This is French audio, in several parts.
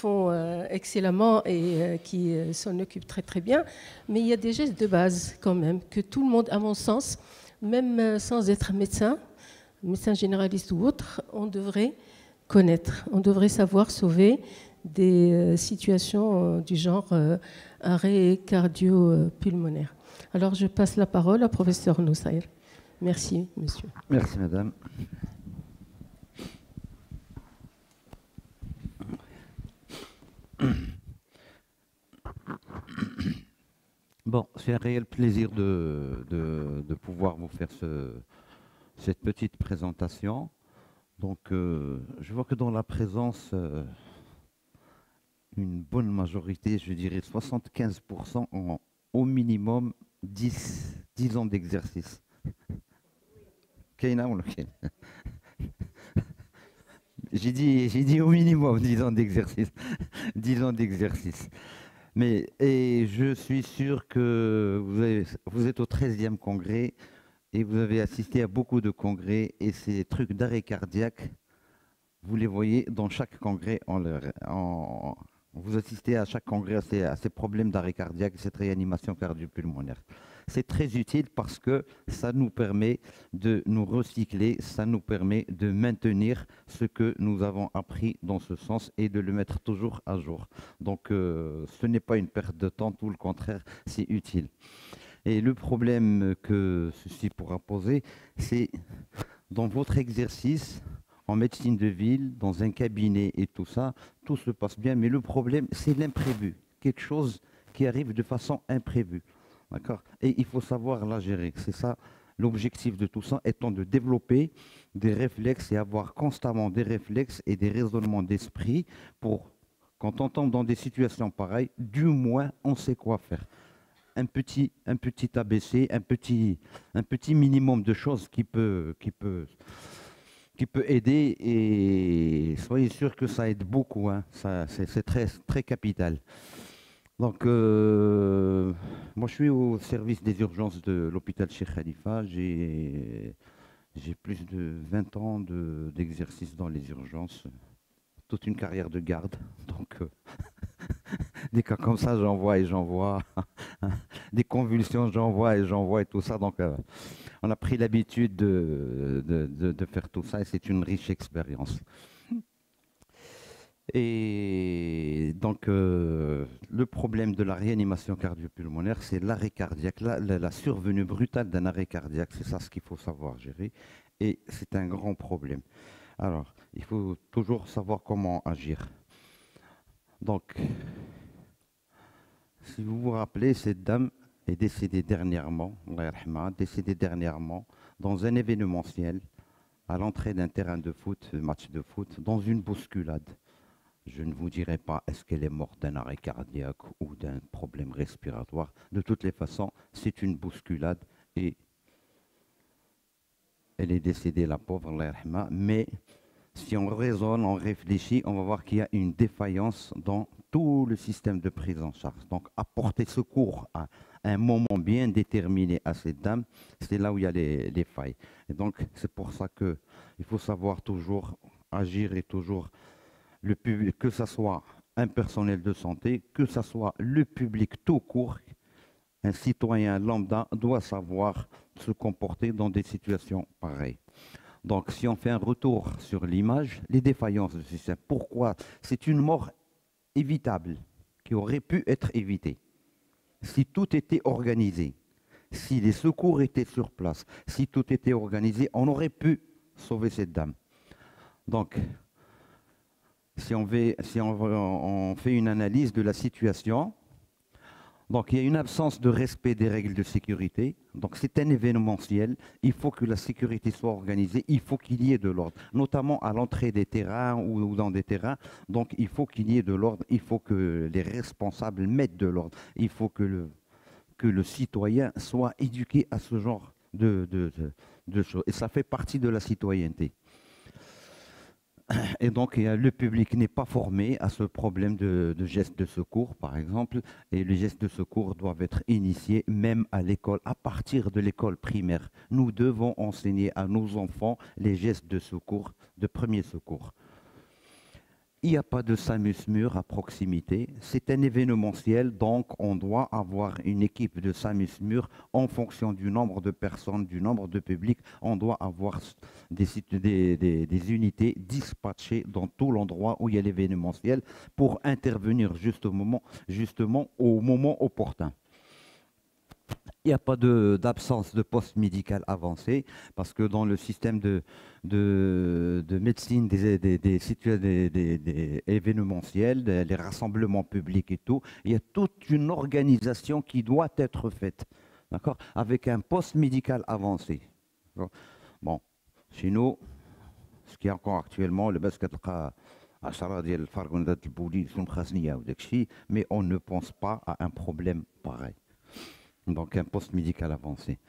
font excellemment et qui s'en occupent très très bien. Mais il y a des gestes de base quand même que tout le monde, à mon sens, même sans être médecin généraliste ou autre, on devrait connaître. On devrait savoir sauver des situations du genre arrêt cardio-pulmonaire. Alors je passe la parole au professeur Noussair. Merci, monsieur. Merci, madame. Bon, c'est un réel plaisir de pouvoir vous faire cette petite présentation. Donc, je vois que dans la présence, une bonne majorité, je dirais 75%, ont au minimum 10 ans d'exercice. J'ai dit au minimum 10 ans d'exercice. 10 ans d'exercice. Et je suis sûr que vous êtes au 13e congrès et vous avez assisté à beaucoup de congrès et ces trucs d'arrêt cardiaque, vous les voyez dans chaque congrès. Vous assistez à chaque congrès à ces problèmes d'arrêt cardiaque, cette réanimation cardio-pulmonaire. C'est très utile parce que ça nous permet de nous recycler, ça nous permet de maintenir ce que nous avons appris dans ce sens et de le mettre toujours à jour. Donc ce n'est pas une perte de temps, tout le contraire, c'est utile. Et le problème que ceci pourra poser, c'est dans votre exercice, en médecine de ville, dans un cabinet et tout ça, tout se passe bien, mais le problème, c'est l'imprévu, quelque chose qui arrive de façon imprévue. D'accord ? Et il faut savoir la gérer. C'est ça l'objectif de tout ça, étant de développer des réflexes et avoir constamment des réflexes et des raisonnements d'esprit pour, quand on tombe dans des situations pareilles, du moins, on sait quoi faire. Un petit ABC, un petit minimum de choses qui peut aider et soyez sûr que ça aide beaucoup. Hein. C'est très, très capital. Donc, moi, je suis au service des urgences de l'hôpital Cheikh Khalifa. J'ai plus de 20 ans d'exercice dans les urgences, toute une carrière de garde. Donc, des cas comme ça, j'en vois et j'en vois. Des convulsions, j'en vois et tout ça. Donc, on a pris l'habitude de faire tout ça et c'est une riche expérience. Et donc, le problème de la réanimation cardio-pulmonaire, c'est l'arrêt cardiaque, la survenue brutale d'un arrêt cardiaque. C'est ça ce qu'il faut savoir gérer. Et c'est un grand problème. Alors, il faut toujours savoir comment agir. Donc, si vous vous rappelez, cette dame est décédée dernièrement, dans un événementiel, à l'entrée d'un terrain de foot, match de foot, dans une bousculade. Je ne vous dirai pas est-ce qu'elle est morte d'un arrêt cardiaque ou d'un problème respiratoire. De toutes les façons, c'est une bousculade et elle est décédée, la pauvre, mais si on raisonne, on réfléchit, on va voir qu'il y a une défaillance dans tout le système de prise en charge. Donc, apporter secours à un moment bien déterminé à cette dame, c'est là où il y a les failles. Et donc, c'est pour ça qu'il faut savoir toujours agir et toujours le public, que ce soit un personnel de santé, que ce soit le public tout court, un citoyen lambda doit savoir se comporter dans des situations pareilles. Donc, si on fait un retour sur l'image, les défaillances du système, pourquoi? C'est une mort évitable qui aurait pu être évitée si tout était organisé, si les secours étaient sur place, si tout était organisé, on aurait pu sauver cette dame. Donc, si on fait une analyse de la situation, donc il y a une absence de respect des règles de sécurité. Donc c'est un événementiel. Il faut que la sécurité soit organisée. Il faut qu'il y ait de l'ordre, notamment à l'entrée des terrains ou dans des terrains. Donc il faut qu'il y ait de l'ordre. Il faut que les responsables mettent de l'ordre. Il faut que le citoyen soit éduqué à ce genre de choses. Et ça fait partie de la citoyenneté. Et donc, le public n'est pas formé à ce problème de gestes de secours, par exemple, et les gestes de secours doivent être initiés même à l'école, à partir de l'école primaire. Nous devons enseigner à nos enfants les gestes de secours, de premier secours. Il n'y a pas de SAMU-SMUR à proximité. C'est un événementiel, donc on doit avoir une équipe de SAMU-SMUR en fonction du nombre de personnes, du nombre de publics. On doit avoir des unités dispatchées dans tout l'endroit où il y a l'événementiel pour intervenir justement au moment opportun. Il n'y a pas d'absence de poste médical avancé parce que dans le système de médecine des événementiels, les rassemblements publics et tout, il y a toute une organisation qui doit être faite, d'accord, avec un poste médical avancé. Bon, chez nous, ce qui est encore actuellement, le basket mais on ne pense pas à un problème pareil. Donc un poste médical avancé.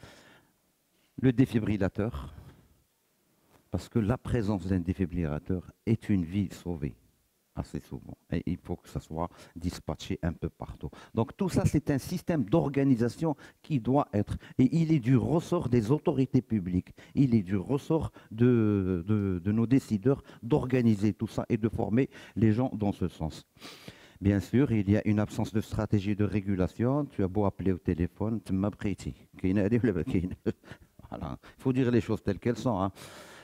Le défibrillateur, parce que la présence d'un défibrillateur est une vie sauvée, assez souvent. Et il faut que ça soit dispatché un peu partout. Donc tout ça, c'est un système d'organisation qui doit être, et il est du ressort des autorités publiques, il est du ressort de nos décideurs d'organiser tout ça et de former les gens dans ce sens. Bien sûr, il y a une absence de stratégie de régulation. Tu as beau appeler au téléphone, tu m'as prêté. Voilà. Il faut dire les choses telles qu'elles sont. Hein.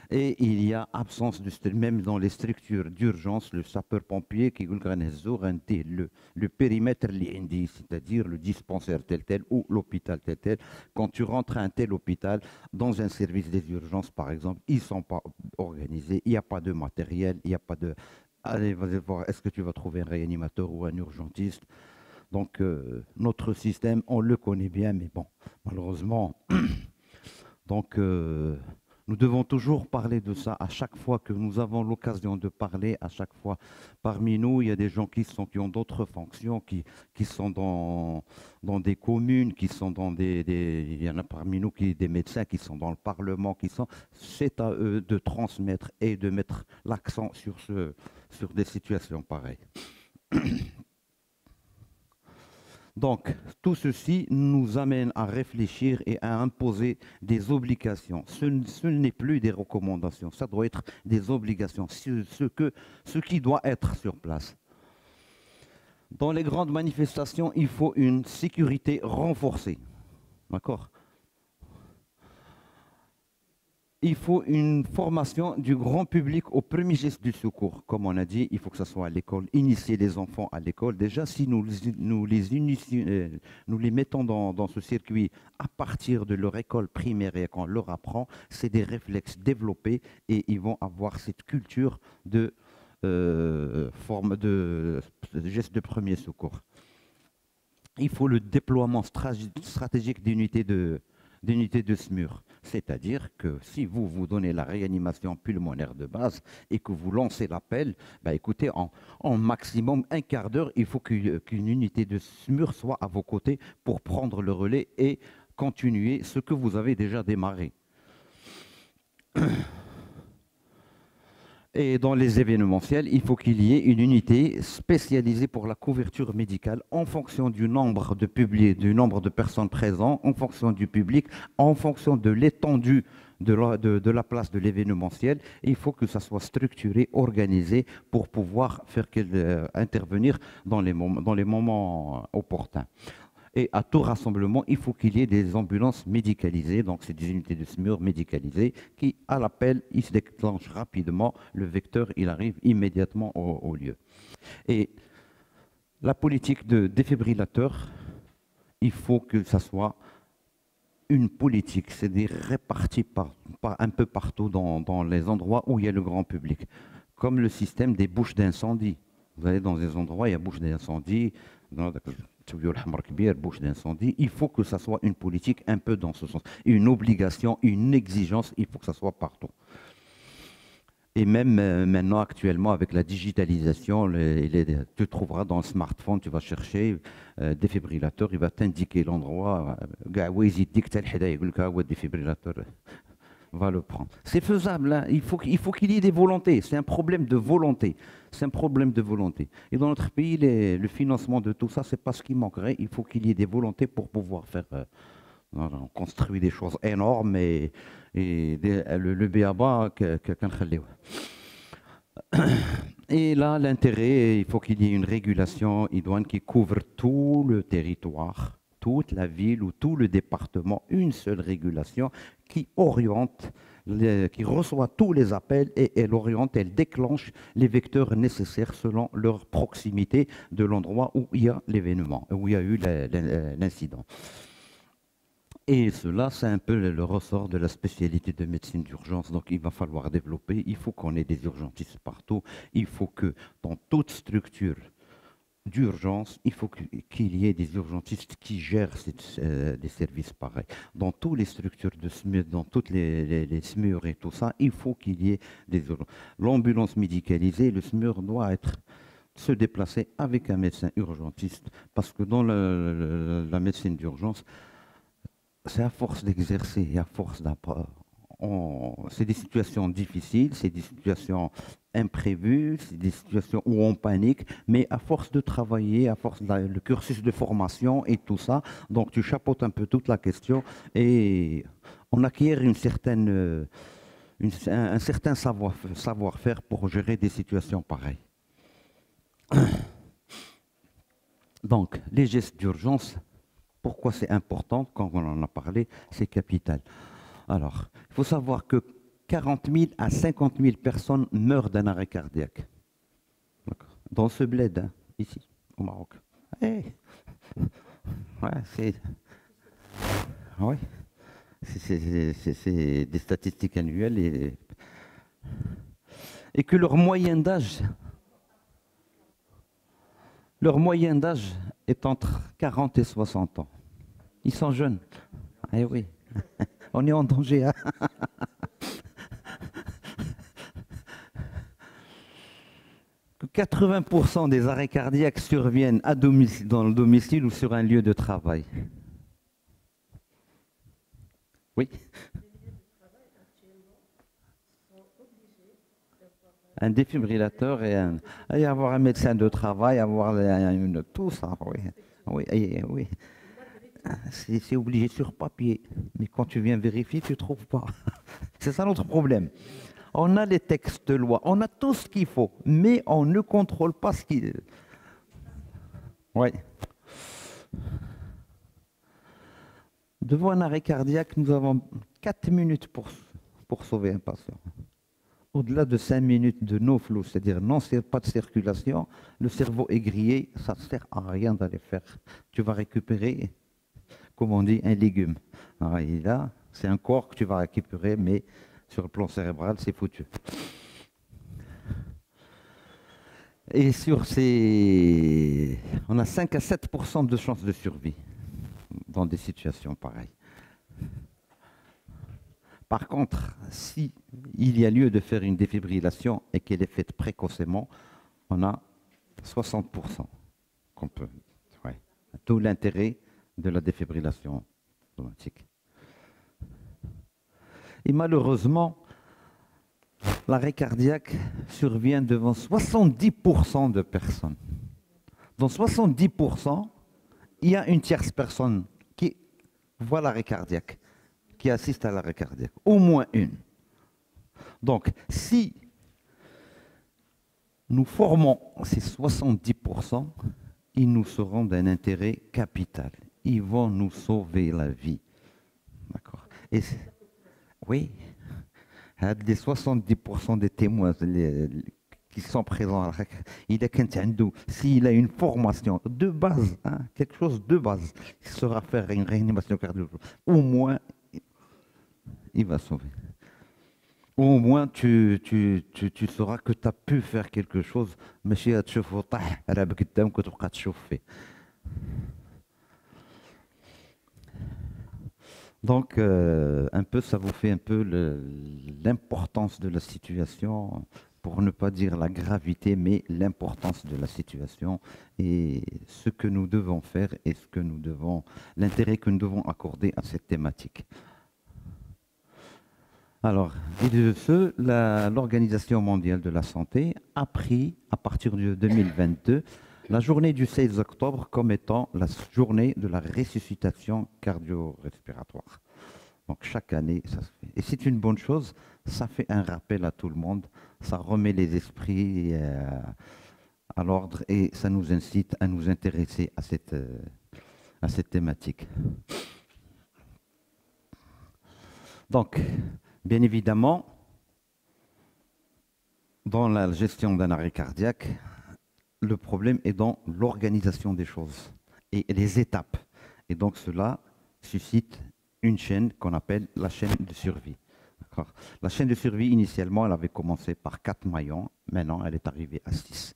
Et il y a absence, même dans les structures d'urgence, le sapeur-pompier qui le périmètre, c'est-à-dire le dispensaire tel ou l'hôpital tel. Quand tu rentres à un tel hôpital, dans un service des urgences, par exemple, ils ne sont pas organisés, il n'y a pas de matériel, il n'y a pas de... Allez, vas-y voir, est-ce que tu vas trouver un réanimateur ou un urgentiste? Donc, notre système, on le connaît bien, mais bon, malheureusement, donc, nous devons toujours parler de ça à chaque fois que nous avons l'occasion de parler, à chaque fois. Parmi nous, il y a des gens qui ont d'autres fonctions, qui sont dans des communes, qui sont dans il y en a parmi nous des médecins qui sont dans le Parlement, c'est à eux de transmettre et de mettre l'accent sur des situations pareilles. Donc, tout ceci nous amène à réfléchir et à imposer des obligations. Ce n'est plus des recommandations, ça doit être des obligations, ce qui doit être sur place. Dans les grandes manifestations, il faut une sécurité renforcée. D'accord ? Il faut une formation du grand public au premier geste du secours. Comme on a dit, il faut que ce soit à l'école, initier les enfants à l'école. Déjà, si nous les mettons dans ce circuit à partir de leur école primaire et qu'on leur apprend, c'est des réflexes développés et ils vont avoir cette culture de geste de premier secours. Il faut le déploiement stratégique d'unités de SMUR. C'est-à-dire que si vous donnez la réanimation pulmonaire de base et que vous lancez l'appel, bah écoutez, en maximum un quart d'heure, il faut qu'une unité de SMUR soit à vos côtés pour prendre le relais et continuer ce que vous avez déjà démarré. Et dans les événementiels, il faut qu'il y ait une unité spécialisée pour la couverture médicale en fonction du nombre de publics, du nombre de personnes présentes, en fonction du public, en fonction de l'étendue de la place de l'événementiel. Il faut que ça soit structuré, organisé pour pouvoir faire intervenir dans les moments opportuns. Et à tout rassemblement, il faut qu'il y ait des ambulances médicalisées, donc c'est des unités de SMUR médicalisées qui, à l'appel, ils se déclenchent rapidement, le vecteur, il arrive immédiatement au lieu. Et la politique de défibrillateur, il faut que ça soit une politique, c'est-à-dire répartie un peu partout dans les endroits où il y a le grand public, comme le système des bouches d'incendie. Vous allez dans des endroits, il y a bouches d'incendie, bouche d'incendie, il faut que ça soit une politique un peu dans ce sens. Une obligation, une exigence, il faut que ça soit partout. Et même maintenant, actuellement, avec la digitalisation, tu trouveras dans le smartphone, tu vas chercher défibrillateur, il va t'indiquer l'endroit. Défibrillateur va le prendre. C'est faisable, hein. Il faut qu'il y ait des volontés. C'est un problème de volonté. C'est un problème de volonté. Et dans notre pays, le financement de tout ça, c'est pas ce qui manquerait. Il faut qu'il y ait des volontés pour pouvoir faire... on construit des choses énormes et le B.A.B.A. quelqu'un Et là, l'intérêt, il faut qu'il y ait une régulation idoine qui couvre tout le territoire, toute la ville ou tout le département, une seule régulation qui oriente, qui reçoit tous les appels et elle oriente, elle déclenche les vecteurs nécessaires selon leur proximité de l'endroit où il y a l'événement, où il y a eu l'incident. Et cela, c'est un peu le ressort de la spécialité de médecine d'urgence. Donc, il va falloir développer, il faut qu'on ait des urgentistes partout. Il faut que dans toute structure d'urgence, il faut qu'il y ait des urgentistes qui gèrent des services pareils. Dans toutes les structures de SMUR, dans toutes les SMUR et tout ça, il faut qu'il y ait des urgentistes. L'ambulance médicalisée, le SMUR doit se déplacer avec un médecin urgentiste parce que dans la médecine d'urgence, c'est à force d'exercer et à force d'apprendre. C'est des situations difficiles, c'est des situations imprévues, c'est des situations où on panique, mais à force de travailler, à force le cursus de formation et tout ça, donc tu chapeautes un peu toute la question et on acquiert un certain savoir-faire pour gérer des situations pareilles. Donc, les gestes d'urgence. Pourquoi c'est important? Quand on en a parlé, c'est capital. Alors, il faut savoir que 40 000 à 50 000 personnes meurent d'un arrêt cardiaque. Dans ce bled, hein, ici, au Maroc. Hey. Ouais, c'est des statistiques annuelles et que leur moyen d'âge est entre 40 et 60 ans. Ils sont jeunes. Eh oui, on est en danger. Hein. Que 80% des arrêts cardiaques surviennent à domicile, dans le domicile ou sur un lieu de travail. Oui. Un défibrillateur et avoir un médecin de travail, avoir tout ça, oui. Oui. C'est obligé sur papier, mais quand tu viens vérifier, tu ne trouves pas. C'est ça notre problème. On a les textes de loi, on a tout ce qu'il faut, mais on ne contrôle pas ce qu'il... Oui. Devant un arrêt cardiaque, nous avons 4 minutes pour sauver un patient. Au-delà de 5 minutes de no flow, c'est-à-dire pas de circulation, le cerveau est grillé, ça ne sert à rien d'aller faire. Tu vas récupérer, comme on dit, un légume. Alors, et là, c'est un corps que tu vas récupérer, mais sur le plan cérébral, c'est foutu. Et on a 5 à 7% de chances de survie dans des situations pareilles. Par contre, si il y a lieu de faire une défibrillation et qu'elle est faite précocement, on a 60% qu'on peut. Ouais. Tout l'intérêt de la défibrillation automatique. Et malheureusement, l'arrêt cardiaque survient devant 70% de personnes. Dans 70%, il y a une tierce personne qui voit l'arrêt cardiaque, qui assiste à l'arrêt cardiaque, au moins une. Donc, si nous formons ces 70%, ils nous seront d'un intérêt capital. Ils vont nous sauver la vie. D'accord. Et oui, les 70% des témoins qui sont présents, s'il a une formation de base, hein, quelque chose de base, il saura faire une réanimation cardiologique, au moins, il va sauver. Au moins, tu sauras que tu as pu faire quelque chose, mais si tu donc, un peu, ça vous fait un peu l'importance de la situation, pour ne pas dire la gravité, mais l'importance de la situation et ce que nous devons faire et l'intérêt que nous devons accorder à cette thématique. Alors, et de ce, l'Organisation mondiale de la santé a pris, à partir de 2022, la journée du 16 octobre comme étant la journée de la ressuscitation cardio-respiratoire. Donc chaque année, ça se fait. Et c'est une bonne chose, ça fait un rappel à tout le monde, ça remet les esprits à l'ordre et ça nous incite à nous intéresser à cette thématique. Donc, bien évidemment, dans la gestion d'un arrêt cardiaque, le problème est dans l'organisation des choses et les étapes. Et donc cela suscite une chaîne qu'on appelle la chaîne de survie. La chaîne de survie, initialement, elle avait commencé par 4 maillons. Maintenant, elle est arrivée à 6.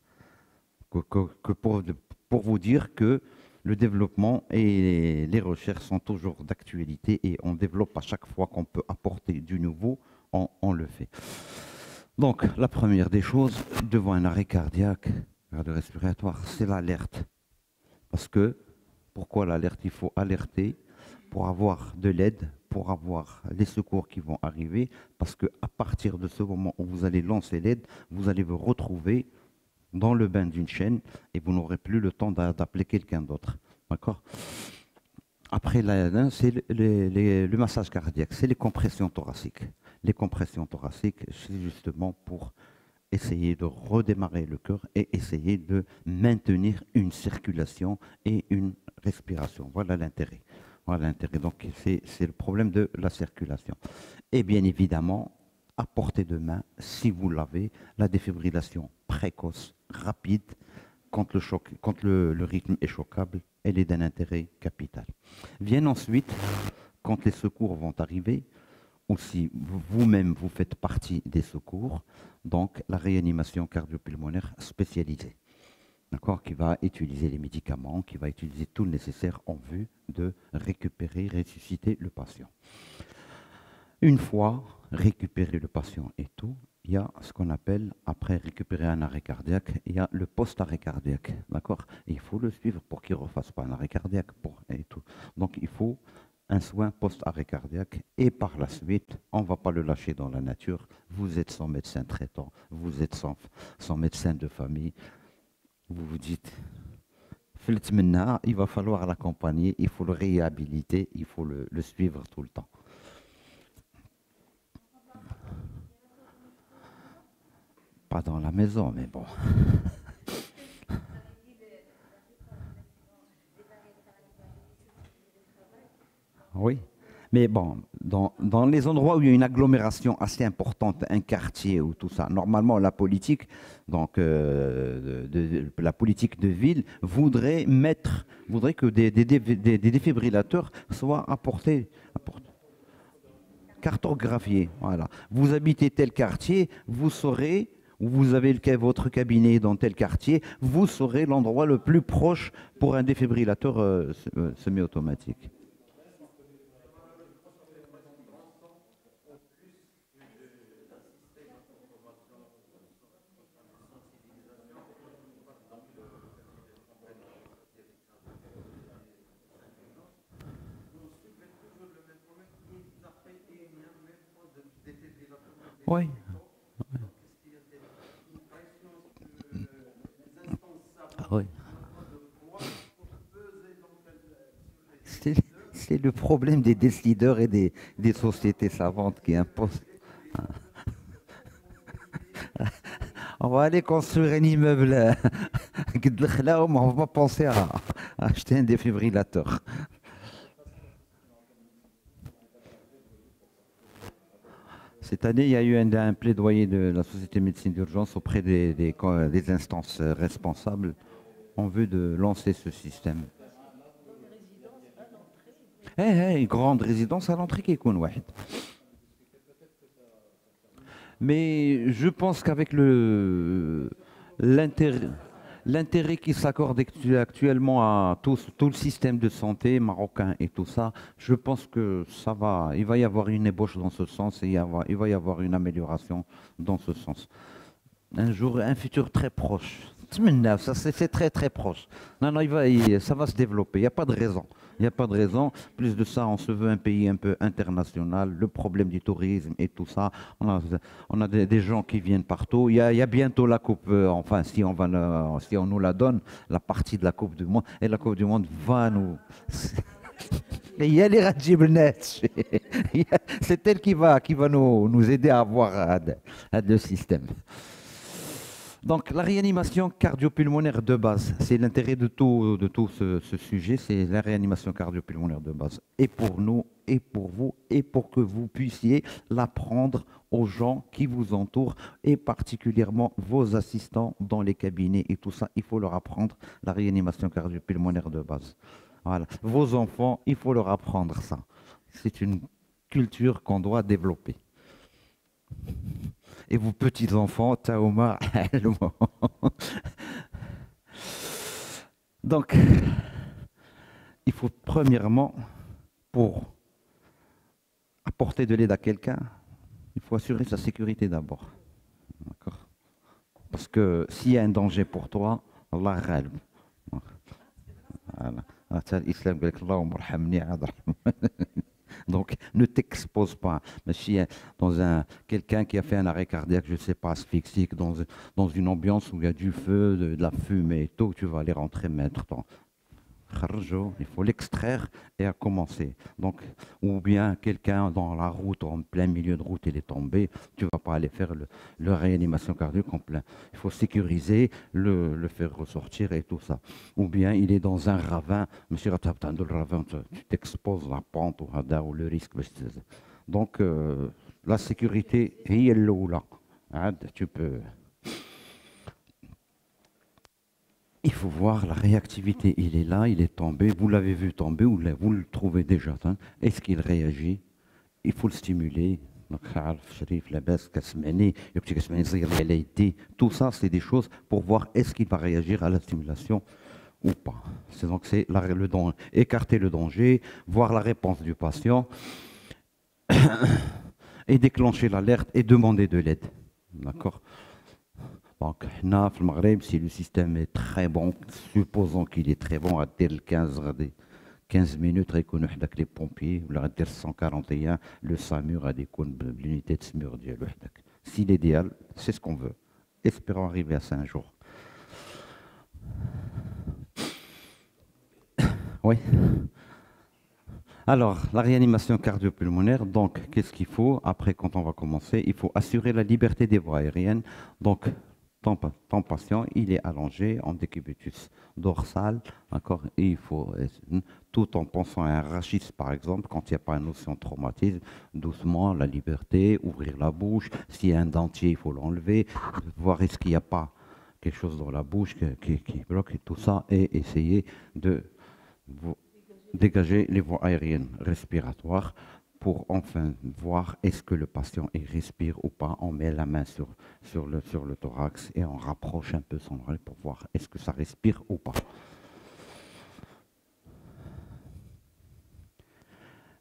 Pour vous dire que le développement et les recherches sont toujours d'actualité et on développe à chaque fois qu'on peut apporter du nouveau, on le fait. Donc, la première des choses, devant un arrêt cardiaque, cardio-respiratoire, c'est l'alerte. Parce que, pourquoi l'alerte? Il faut alerter pour avoir de l'aide, pour avoir les secours qui vont arriver, parce qu'à partir de ce moment où vous allez lancer l'aide, vous allez vous retrouver dans le bain d'une chaîne et vous n'aurez plus le temps d'appeler quelqu'un d'autre. D'accord? Après, c'est le massage cardiaque, c'est les compressions thoraciques. Les compressions thoraciques, c'est justement pour essayer de redémarrer le cœur et essayer de maintenir une circulation et une respiration. Voilà l'intérêt. Voilà l'intérêt. Donc, c'est le problème de la circulation. Et bien évidemment, à portée de main, si vous l'avez, la défibrillation précoce, rapide, quand le rythme est choquable, elle est d'un intérêt capital. Viennent ensuite, quand les secours vont arriver, ou si vous-même vous faites partie des secours, donc la réanimation cardio-pulmonaire spécialisée, d'accord, qui va utiliser les médicaments, qui va utiliser tout le nécessaire en vue de récupérer, ressusciter le patient. Une fois récupéré le patient et tout, il y a ce qu'on appelle, après récupérer un arrêt cardiaque, il y a le post-arrêt cardiaque, d'accord? Il faut le suivre pour qu'il ne refasse pas un arrêt cardiaque et tout. Donc il faut un soin post-arrêt cardiaque et par la suite, on ne va pas le lâcher dans la nature. Vous êtes son médecin traitant, vous êtes son médecin de famille. Vous vous dites, il va falloir l'accompagner, il faut le réhabiliter, il faut le suivre tout le temps. Pas dans la maison, mais bon. Oui, mais bon, dans les endroits où il y a une agglomération assez importante, un quartier ou tout ça, normalement la politique, donc la politique de ville voudrait que des défibrillateurs soient apportés, cartographiés. Voilà. Vous habitez tel quartier, vous saurez. Vous avez votre cabinet dans tel quartier, vous saurez l'endroit le plus proche pour un défibrillateur semi-automatique. Oui. Oui. C'est le problème des décideurs et des sociétés savantes qui imposent. On va aller construire un immeuble, on va pas penser à acheter un défibrillateur. Cette année, il y a eu un plaidoyer de la Société de médecine d'urgence auprès des instances responsables en vue de lancer ce système. Une grande résidence à l'entrée qui est واحد. Mais je pense qu'avec l'intérêt qui s'accorde actuellement à tout le système de santé marocain et tout ça, je pense que il va y avoir une ébauche dans ce sens et il va y avoir une amélioration dans ce sens. Un futur très proche. Ça c'est très très proche. Non, ça va se développer, il n'y a pas de raison. Il n'y a pas de raison. Plus de ça, on se veut un pays un peu international. Le problème du tourisme et tout ça. On a des gens qui viennent partout. Il y a bientôt la Coupe, enfin, si on nous la donne, la partie de la Coupe du Monde. Et la Coupe du Monde va nous... C'est elle qui va nous aider à avoir le système. Donc, la réanimation cardio-pulmonaire de base, c'est l'intérêt de tout ce sujet, c'est la réanimation cardio-pulmonaire de base. Et pour nous, et pour vous, et pour que vous puissiez l'apprendre aux gens qui vous entourent, et particulièrement vos assistants dans les cabinets et tout ça, il faut leur apprendre la réanimation cardio-pulmonaire de base. Voilà. Vos enfants, il faut leur apprendre ça. C'est une culture qu'on doit développer. Et vos petits-enfants, Taouma, donc, il faut premièrement, pour apporter de l'aide à quelqu'un, il faut assurer sa sécurité d'abord. D'accord? Parce que s'il y a un danger pour toi, Allah ghalb. Voilà. Donc, ne t'expose pas. Mais si dans quelqu'un qui a fait un arrêt cardiaque, je ne sais pas, asphyxique, dans une ambiance où il y a du feu, de la fumée et tout, tu vas aller rentrer mettre ton kharjo, il faut l'extraire et à commencer. Donc, ou bien quelqu'un dans la route, en plein milieu de route, il est tombé, tu ne vas pas aller faire le réanimation cardiaque en plein. Il faut sécuriser, le faire ressortir et tout ça. Ou bien il est dans un ravin, monsieur le ravin, tu t'exposes la pente ou le risque. Donc, la sécurité, tu peux. Il faut voir la réactivité. Il est là, il est tombé. Vous l'avez vu tomber ou vous le trouvez déjà. Est-ce qu'il réagit? Il faut le stimuler. Tout ça, c'est des choses pour voir est-ce qu'il va réagir à la stimulation ou pas. Donc, c'est écarter le danger, voir la réponse du patient et déclencher l'alerte et demander de l'aide. D'accord? Donc, si le système est très bon, supposons qu'il est très bon, à 15 minutes, avec les pompiers, ou 141, le SAMUR a des l'unité de SMUR. Si l'idéal, c'est ce qu'on veut. Espérons arriver à 5 jours. Oui. Alors, la réanimation cardio-pulmonaire, donc, qu'est-ce qu'il faut? Après, quand on va commencer, il faut assurer la liberté des voies aériennes. Donc, ton patient, il est allongé en décubitus dorsal, d'accord, et il faut, tout en pensant à un rachis, par exemple, quand il n'y a pas une notion de traumatisme, doucement, la liberté, ouvrir la bouche, s'il y a un dentier, il faut l'enlever, voir est-ce qu'il n'y a pas quelque chose dans la bouche qui bloque et tout ça, et essayer de dégager les voies aériennes respiratoires pour enfin voir est-ce que le patient il respire ou pas. On met la main sur le thorax et on rapproche un peu son oreille pour voir est-ce que ça respire ou pas.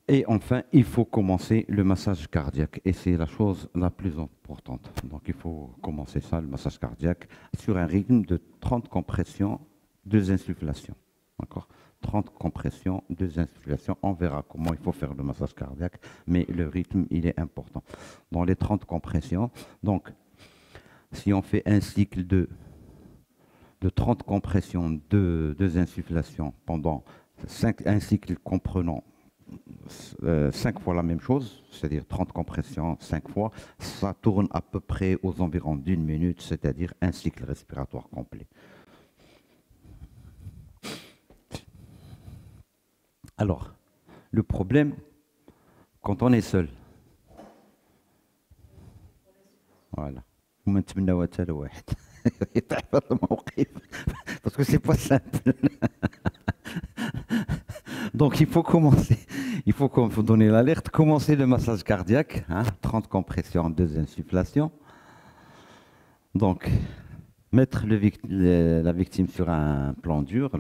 Et enfin, il faut commencer le massage cardiaque. Et c'est la chose la plus importante. Donc il faut commencer ça, le massage cardiaque, sur un rythme de 30 compressions, 2 insufflations. D'accord ? 30 compressions, 2 insufflations. On verra comment il faut faire le massage cardiaque, mais le rythme, il est important. Dans les 30 compressions, donc, si on fait un cycle de 30 compressions, 2 insufflations pendant un cycle comprenant 5 fois la même chose, c'est-à-dire 30 compressions 5 fois, ça tourne à peu près aux environs d'1 minute, c'est-à-dire un cycle respiratoire complet. Alors, le problème, quand on est seul, voilà, parce que c'est pas simple. Donc il faut commencer, il faut donner l'alerte, commencer le massage cardiaque, 30 compressions, 2 insufflations. Donc, mettre la victime sur un plan dur,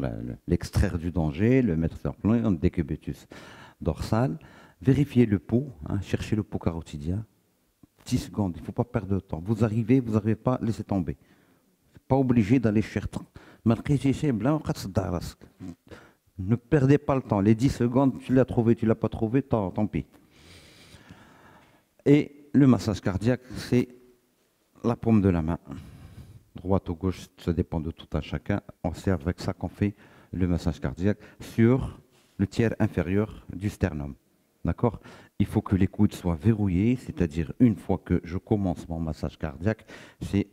l'extraire du danger, le mettre sur un plan en décubitus dorsal, vérifier le pouls, chercher le pouls carotidien, 10 secondes, il ne faut pas perdre de temps. Vous n'arrivez pas, laissez tomber. Pas obligé d'aller chercher. Ne perdez pas le temps. Les 10 secondes, tu l'as trouvé, tu ne l'as pas trouvé, tant pis. Et le massage cardiaque, c'est la paume de la main. Droite ou gauche, ça dépend de tout un chacun. C'est avec ça qu'on fait le massage cardiaque sur le tiers inférieur du sternum. D'accord? Il faut que les coudes soient verrouillés, c'est-à-dire une fois que je commence mon massage cardiaque, c'est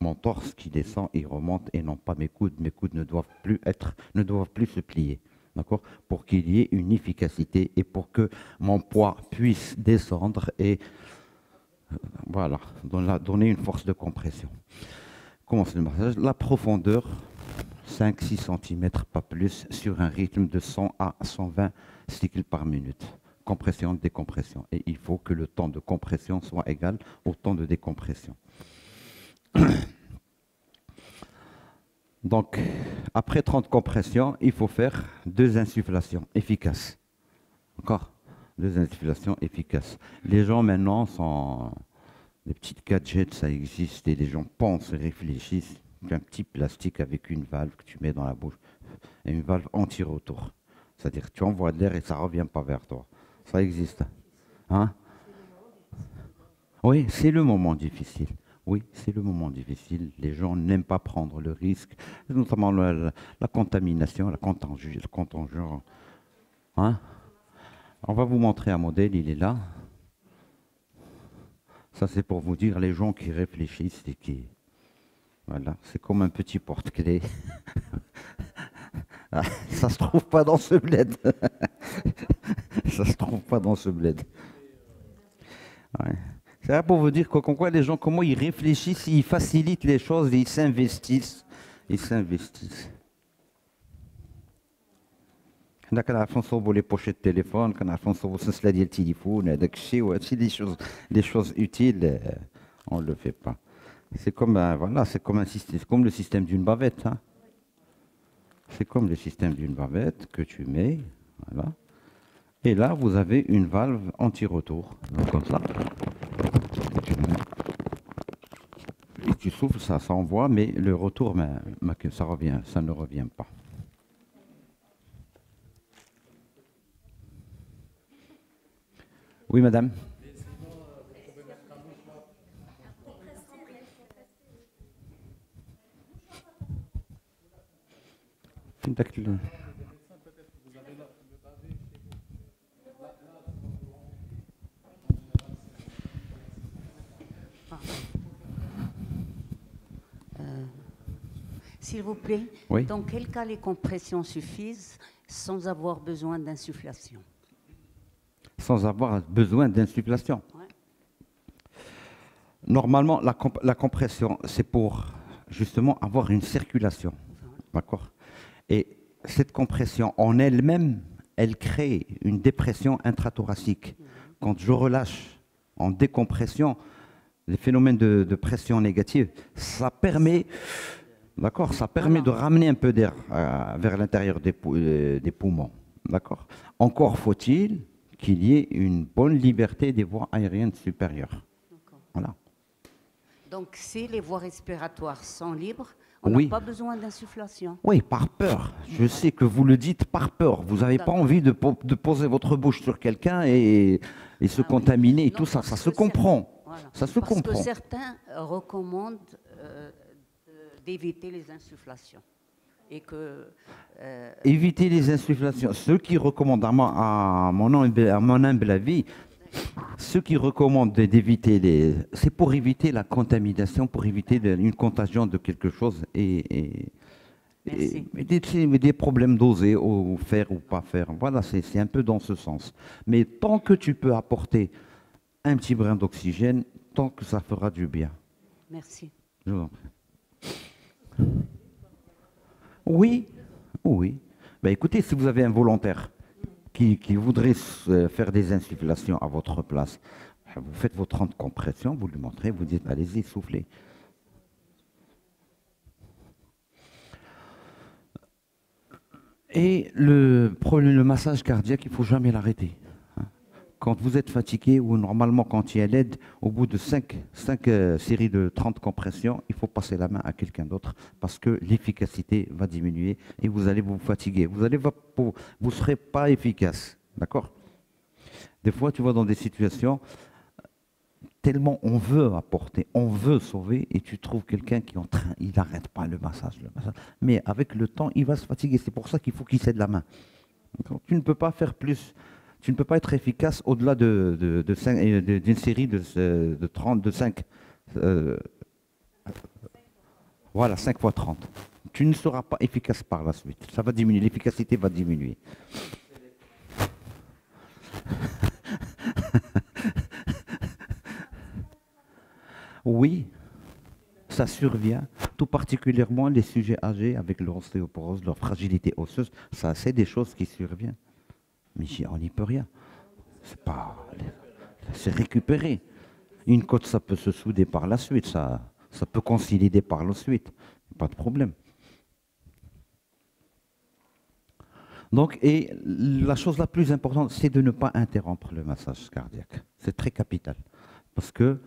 mon torse qui descend et remonte et non pas mes coudes. Mes coudes ne doivent plus se plier. D'accord? Pour qu'il y ait une efficacité et pour que mon poids puisse descendre et voilà, donner une force de compression. Commence le massage. La profondeur, 5-6 cm, pas plus, sur un rythme de 100 à 120 cycles par minute. Compression, décompression. Et il faut que le temps de compression soit égal au temps de décompression. Donc, après 30 compressions, il faut faire 2 insufflations efficaces. D'accord? 2 insufflations efficaces. Les gens maintenant sont... Des petites gadgets, ça existe, et les gens pensent et réfléchissent. Un petit plastique avec une valve que tu mets dans la bouche, et une valve anti-retour. C'est-à-dire que tu envoies de l'air et ça ne revient pas vers toi. Ça existe. Hein? Oui, c'est le moment difficile. Oui, c'est le moment difficile. Les gens n'aiment pas prendre le risque, notamment la contamination, la contagion. Hein? On va vous montrer un modèle, il est là. Ça, c'est pour vous dire les gens qui réfléchissent et qui... Voilà, c'est comme un petit porte-clés. Ça se trouve pas dans ce bled. Ça se trouve pas dans ce bled. Ouais. C'est là pour vous dire quoi les gens, comment ils réfléchissent, ils facilitent les choses et ils s'investissent. Ils s'investissent. Là, quand on fait les pochettes de téléphone, quand on fait le téléphone, des choses utiles, on ne le fait pas. C'est comme, voilà, c'est comme, comme le système d'une bavette. Hein. C'est comme le système d'une bavette que tu mets, voilà. Et là, vous avez une valve anti-retour, comme ça. Et tu souffles, ça envoie, mais le retour, ça ne revient pas. Oui, madame. S'il vous plaît, oui. Dans quel cas les compressions suffisent sans avoir besoin d'insufflation? Sans avoir besoin d'insufflation. Ouais. Normalement, la compression, c'est pour justement avoir une circulation. D'accord? Et cette compression en elle-même, elle crée une dépression intrathoracique. Quand je relâche en décompression, les phénomènes de pression négative, ça permet, d'accord, ça permet de ramener un peu d'air vers l'intérieur des poumons. D'accord? Encore faut-il qu'il y ait une bonne liberté des voies aériennes supérieures. Voilà. Donc, si les voies respiratoires sont libres, on n'a pas besoin d'insufflation. Oui, par peur. Je sais que vous le dites par peur. Vous n'avez pas envie de poser votre bouche sur quelqu'un et se contaminer et tout ça. Ça se comprend. Voilà. Ça se comprend. Parce que certains recommandent d'éviter les insufflations. Et que, éviter les insufflations. Ceux qui recommandent, à mon humble avis, ceux qui recommandent d'éviter c'est pour éviter la contamination, pour éviter une contagion de quelque chose et des problèmes d'oser ou faire ou pas faire. Voilà, c'est un peu dans ce sens. Mais tant que tu peux apporter un petit brin d'oxygène, tant que ça fera du bien. Merci. Je vous en prie. Oui, oui. Ben écoutez, si vous avez un volontaire qui voudrait faire des insufflations à votre place, vous faites vos 30 compressions, vous lui montrez, vous dites, allez-y, soufflez. Et le massage cardiaque, il ne faut jamais l'arrêter. Quand vous êtes fatigué, ou normalement quand il y a l'aide, au bout de 5 séries de 30 compressions, il faut passer la main à quelqu'un d'autre parce que l'efficacité va diminuer et vous allez vous fatiguer. Vous ne serez pas efficace. D'accord? Des fois, tu vas dans des situations, tellement on veut apporter, on veut sauver, et tu trouves quelqu'un qui est en train, il n'arrête pas le massage. Mais avec le temps, il va se fatiguer. C'est pour ça qu'il faut qu'il cède la main. Tu ne peux pas faire plus. Tu ne peux pas être efficace au-delà d'une série de 30, de 5. Voilà, 5 fois 30. Tu ne seras pas efficace par la suite. Ça va diminuer, l'efficacité va diminuer. Oui, ça survient, tout particulièrement les sujets âgés avec leur ostéoporose, leur fragilité osseuse. Ça, c'est des choses qui surviennent. Mais on n'y peut rien. C'est récupéré. Une côte, ça peut se souder par la suite, ça peut consolider par la suite. Pas de problème. Donc, et la chose la plus importante, c'est de ne pas interrompre le massage cardiaque. C'est très capital. Parce que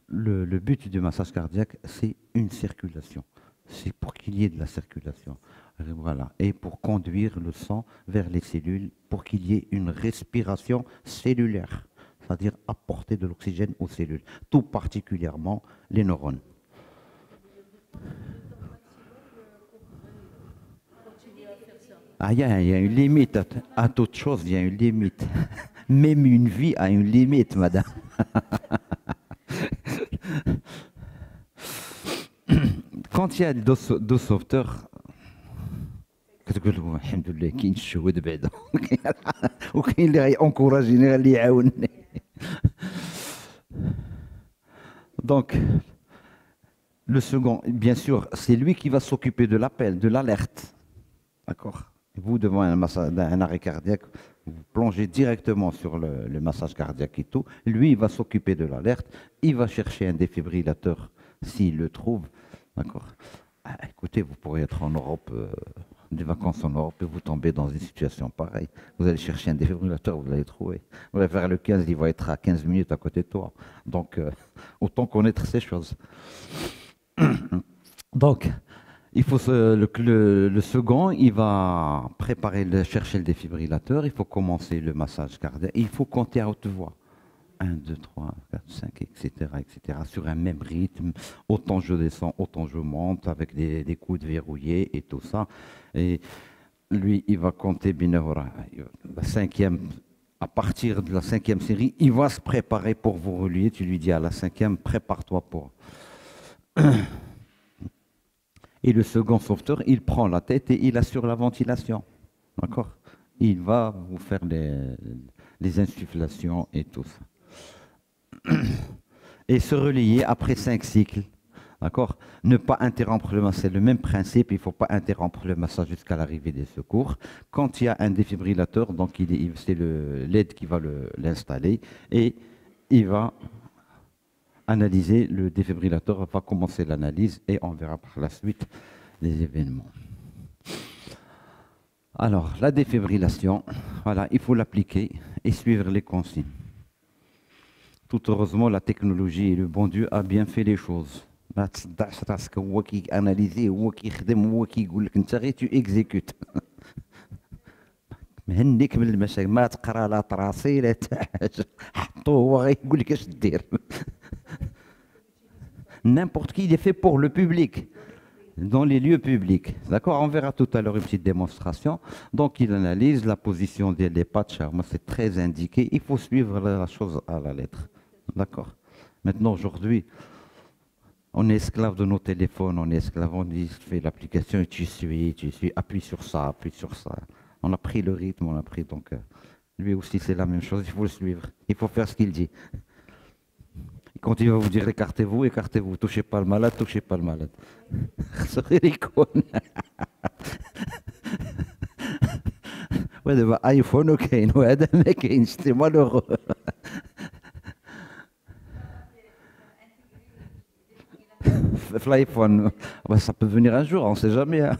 le but du massage cardiaque, c'est une circulation. C'est pour qu'il y ait de la circulation. Voilà. Et pour conduire le sang vers les cellules, pour qu'il y ait une respiration cellulaire. C'est-à-dire apporter de l'oxygène aux cellules, tout particulièrement les neurones. Ah, il y a une limite. À toute chose, il y a une limite. Même une vie a une limite, madame. Quand il y a deux sauveteurs, كتقول له الحمد لله كاين الشهود بعدا وكاين اللي غيانكوراجيني اللي يعاونني. Donc, le second, bien sûr, c'est lui qui va s'occuper de l'appel, de l'alerte. D'accord? Vous, devant un arrêt cardiaque, vous plongez directement sur le massage cardiaque et tout. Lui, il va s'occuper de l'alerte. Il va chercher un défibrillateur s'il le trouve. D'accord? Écoutez, vous pourriez être en Europe, des vacances en Europe, et vous tombez dans une situation pareille. Vous allez chercher un défibrillateur, vous l'allez trouver. Vous allez faire le 15, il va être à 15 minutes à côté de toi. Donc, autant connaître ces choses. Donc, il faut le second, il va chercher le défibrillateur, il faut commencer le massage cardiaque, il faut compter à haute voix. 1, 2, 3, 4, 5, etc., etc., sur un même rythme. Autant je descends, autant je monte, avec des coudes verrouillés et tout ça. Et lui, il va compter à partir de la 5e série, il va se préparer pour vous relier. Tu lui dis à la 5e, prépare-toi pour... Et le second sauveteur, il prend la tête et il assure la ventilation. D'accord? Il va vous faire les insufflations et tout ça. Et se relayer après 5 cycles. D'accord? Ne pas interrompre le massage, c'est le même principe, il ne faut pas interrompre le massage jusqu'à l'arrivée des secours. Quand il y a un défibrillateur, donc c'est l'aide qui va l'installer et il va analyser, le défibrillateur va commencer l'analyse et on verra par la suite les événements. Alors, la défibrillation, voilà, il faut l'appliquer et suivre les consignes. Tout heureusement, la technologie et le bon Dieu a bien fait les choses. ما تصدعش راسك هو كياناليزي هو كيخدم هو كيقول لك انت غير تو اكزيكوت مهنيك من المشاكل ما تقرا لا طراسي لا حتى حاجه حطوه هو غيقول لك اش دير. N'importe qui, il est fait pour le public, dans les lieux publics. D'accord? On verra tout à l'heure une petite démonstration. Donc, il analyse la position des patchs. Moi, c'est très indiqué. Il faut suivre la chose à la lettre. D'accord? Maintenant, aujourd'hui, on est esclave de nos téléphones, on est esclave, on dit, fais l'application et tu suis, appuie sur ça, appuie sur ça. On a pris le rythme, on a pris, donc, lui aussi, c'est la même chose, il faut le suivre. Il faut faire ce qu'il dit. Quand il va vous dire écartez-vous, écartez-vous, touchez pas le malade, touchez pas le malade. Ouais, دابا ايفون كاين وهذا ما كاينش سي malheureux. L'iPhone, ça peut venir un jour, on ne sait jamais. Hein.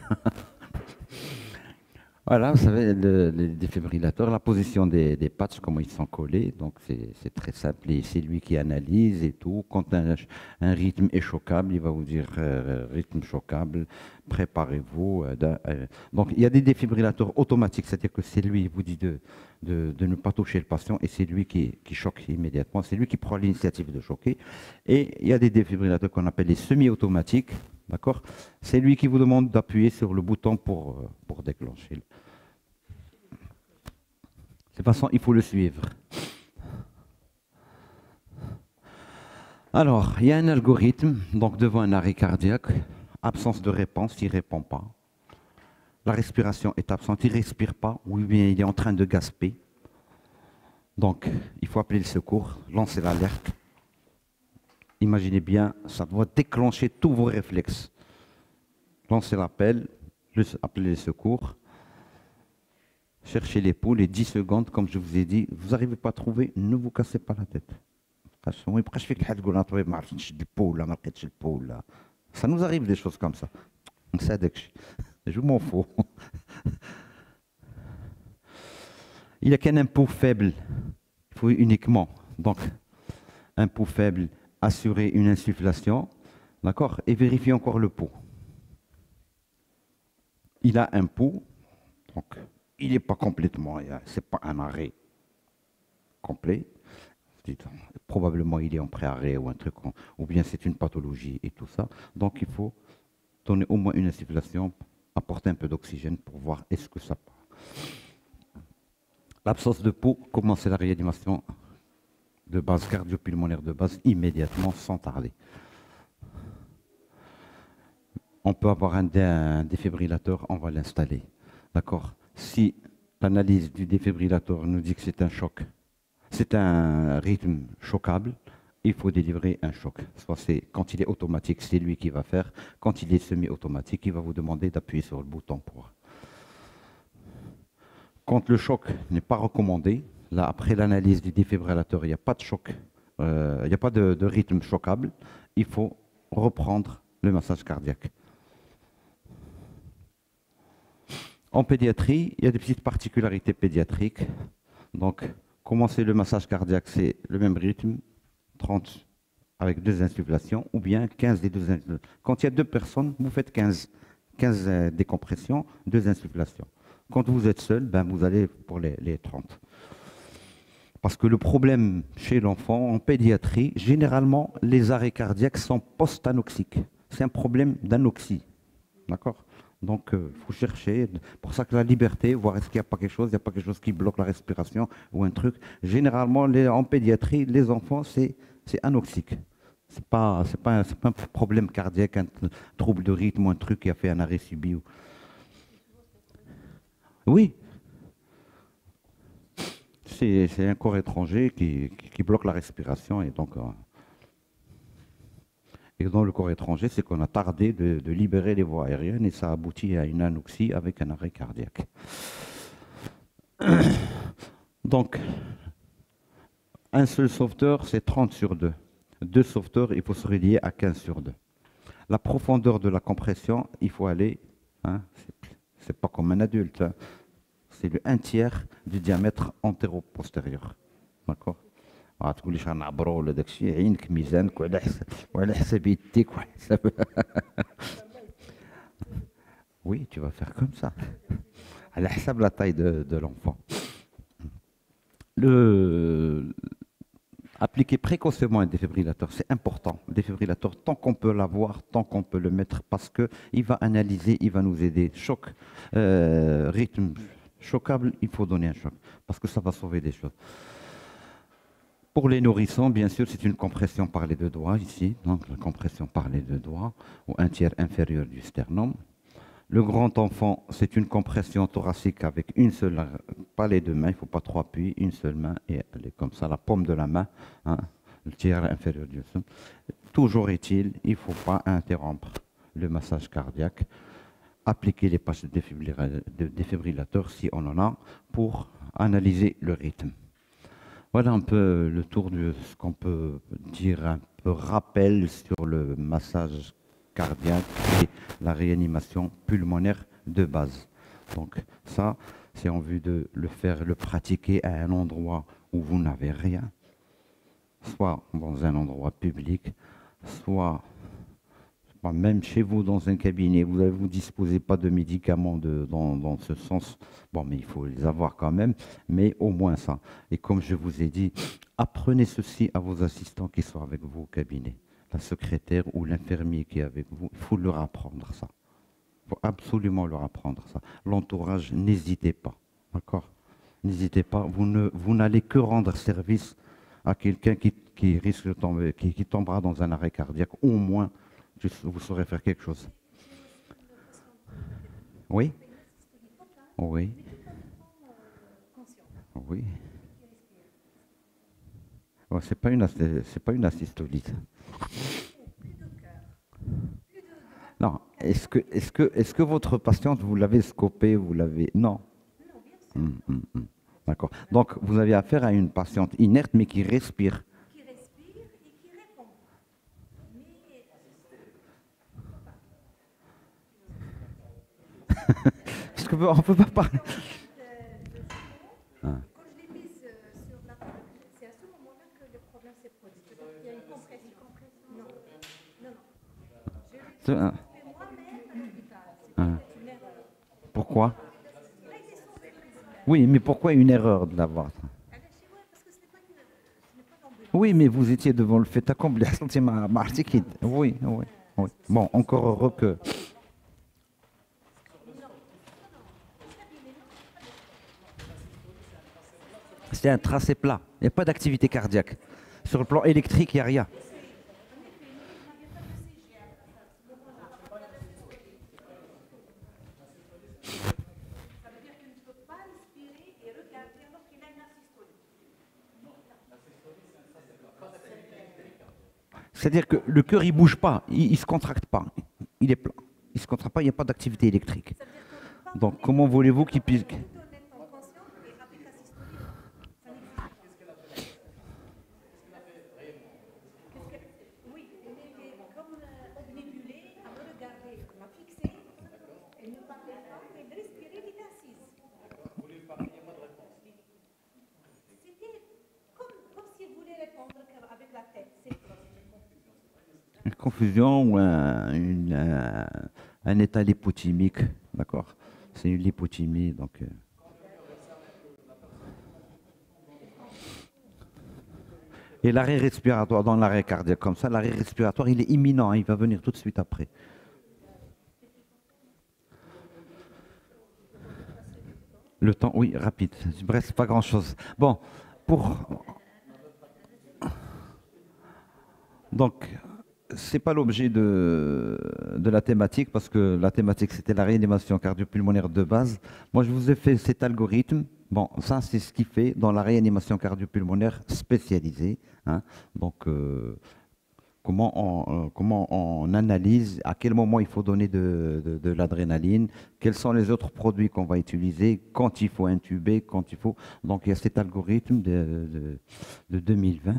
Voilà, vous savez, les défibrillateurs, la position des patchs, comment ils sont collés, donc c'est très simple, et c'est lui qui analyse et tout. Quand un rythme est choquable, il va vous dire rythme choquable, préparez-vous. Donc il y a des défibrillateurs automatiques, c'est-à-dire que c'est lui, il vous dit de ne pas toucher le patient, et c'est lui qui choque immédiatement, c'est lui qui prend l'initiative de choquer. Et il y a des défibrillateurs qu'on appelle les semi-automatiques. D'accord? C'est lui qui vous demande d'appuyer sur le bouton pour déclencher. toute façon, il faut le suivre. Alors, il y a un algorithme, donc devant un arrêt cardiaque, absence de réponse, il ne répond pas. La respiration est absente, il ne respire pas, ou bien il est en train de gasper. Donc, il faut appeler le secours, lancer l'alerte. Imaginez bien, ça doit déclencher tous vos réflexes. Lancez l'appel, appelez le secours, cherchez l'épaule et 10 secondes, comme je vous ai dit, vous n'arrivez pas à trouver, ne vous cassez pas la tête. Ça nous arrive des choses comme ça. Je m'en fous. Il n'y a qu'un impôt faible. Il faut uniquement, donc, impôt faible, assurer une insufflation, d'accord, et vérifier encore le pouls. Il a un pouls, donc il n'est pas complètement, c'est pas un arrêt complet. Probablement il est en pré-arrêt ou un truc, ou bien c'est une pathologie et tout ça. Donc il faut donner au moins une insufflation, apporter un peu d'oxygène pour voir est-ce que ça part. L'absence de pouls, commencer la réanimation de base, cardio-pulmonaire de base, immédiatement, sans tarder. On peut avoir un défibrillateur, on va l'installer. D'accord? Si l'analyse du défibrillateur nous dit que c'est un choc, c'est un rythme choquable, il faut délivrer un choc. Soit c'est quand il est automatique, c'est lui qui va faire. Quand il est semi-automatique, il va vous demander d'appuyer sur le bouton pour. Quand le choc n'est pas recommandé, là après l'analyse du défibrillateur, il n'y a pas de choc, il n'y a pas de rythme choquable, il faut reprendre le massage cardiaque. En pédiatrie, il y a des petites particularités pédiatriques. Donc, commencer le massage cardiaque, c'est le même rythme, 30 avec 2 insufflations, ou bien 15 des 2 insufflations. Quand il y a 2 personnes, vous faites 15 décompressions, 2 insufflations. Quand vous êtes seul, ben vous allez pour les 30. Parce que le problème chez l'enfant, en pédiatrie, généralement, les arrêts cardiaques sont post-anoxiques. C'est un problème d'anoxie. D'accord? Donc, il faut chercher. Pour ça que la liberté, voir est-ce qu'il n'y a pas quelque chose, il n'y a pas quelque chose qui bloque la respiration ou un truc. Généralement, en pédiatrie, les enfants, c'est anoxique. C'est pas un problème cardiaque, un trouble de rythme ou un truc qui a fait un arrêt subi. Oui. C'est un corps étranger qui bloque la respiration et donc. Et dans le corps étranger, c'est qu'on a tardé de libérer les voies aériennes et ça aboutit à une anoxie avec un arrêt cardiaque. Donc, un seul sauveteur, c'est 30 sur 2. 2 sauveteurs, il faut se relier à 15 sur 2. La profondeur de la compression, il faut aller, hein, c'est pas comme un adulte, hein, c'est le 1/3 du diamètre antéro-postérieur. D'accord? تقول لي غنعبروا ولا داك الشيء عينك ميزانك وعلى حساب يديك وحساب. Oui, tu vas faire comme ça. على حساب la taille de l'enfant. Appliquer précocement un défibrillateur, c'est important. Le défibrillateur, tant qu'on peut l'avoir, tant qu'on peut le mettre, parce qu'il va analyser, il va nous aider. Choc, rythme choquable, il faut donner un choc, parce que ça va sauver des choses. Pour les nourrissons, bien sûr, c'est une compression par les 2 doigts ici, donc la compression par les 2 doigts, ou 1/3 inférieur du sternum. Le grand enfant, c'est une compression thoracique avec une seule, pas les 2 mains, il ne faut pas 3 appuis, une seule main, et elle est comme ça, la paume de la main, hein, le tiers inférieur du sternum. Toujours est-il, il ne faut pas interrompre le massage cardiaque, appliquer les patchs de défibrillateur si on en a, pour analyser le rythme. Voilà un peu le tour de ce qu'on peut dire, un peu rappel sur le massage cardiaque et la réanimation pulmonaire de base. Donc ça, c'est en vue de le pratiquer à un endroit où vous n'avez rien, soit dans un endroit public, soit même chez vous dans un cabinet, vous ne disposez pas de médicaments dans ce sens. Bon, mais il faut les avoir quand même, mais au moins ça. Et comme je vous ai dit, apprenez ceci à vos assistants qui sont avec vous au cabinet. La secrétaire ou l'infirmier qui est avec vous, il faut leur apprendre ça. Il faut absolument leur apprendre ça. L'entourage, n'hésitez pas. D'accord ? N'hésitez pas, vous n'allez que rendre service à quelqu'un qui risque de tomber, qui tombera dans un arrêt cardiaque. Au moins, vous saurez faire quelque chose. Oui? Oui. Oui. Oh, c'est pas une asystolie. Non. Est-ce que votre patiente, vous l'avez scopée, vous l'avez... Non. D'accord. Donc, vous avez affaire à une patiente inerte, mais qui respire. Qui respire et qui répond. Parce qu'on ne peut pas parler. Quand je l'ai mise sur la table, c'est à ce moment-là que le problème s'est produit. C'est-à-dire qu'il y a une compression. Non. Je l'ai fait moi-même à l'hôpital. C'est une erreur. Pourquoi? Oui, mais pourquoi une erreur de l'avoir? Oui, mais vous étiez devant le fait accompli. Oui. Bon, encore heureux que... C'est un tracé plat. Il n'y a pas d'activité cardiaque. Sur le plan électrique, il n'y a rien. C'est-à-dire que le cœur, il ne bouge pas, il ne se contracte pas, il est plat. Il ne se contracte pas, il n'y a pas d'activité électrique. Donc, comment voulez-vous qu'il puisse... Oui, mais comme obnubilée, à me regarder, m'a fixée, elle ne parlait pas, mais de respirer, elle était assise. C'était comme si elle voulait répondre avec la tête. Une confusion ou un état lipotymique, d'accord? C'est une lipothymie, donc... Et l'arrêt respiratoire, dans l'arrêt cardiaque comme ça, l'arrêt respiratoire, il est imminent, hein, il va venir tout de suite après. Le temps, oui, rapide. Bref, pas grand-chose. Bon, Donc, ce n'est pas l'objet de la thématique, parce que la thématique, c'était la réanimation cardiopulmonaire de base. Moi, je vous ai fait cet algorithme. Bon, ça, c'est ce qu'il fait dans la réanimation cardiopulmonaire spécialisée. Hein. Donc, comment on analyse, à quel moment il faut donner de l'adrénaline, quels sont les autres produits qu'on va utiliser, quand il faut intuber, quand il faut... Donc, il y a cet algorithme de 2020.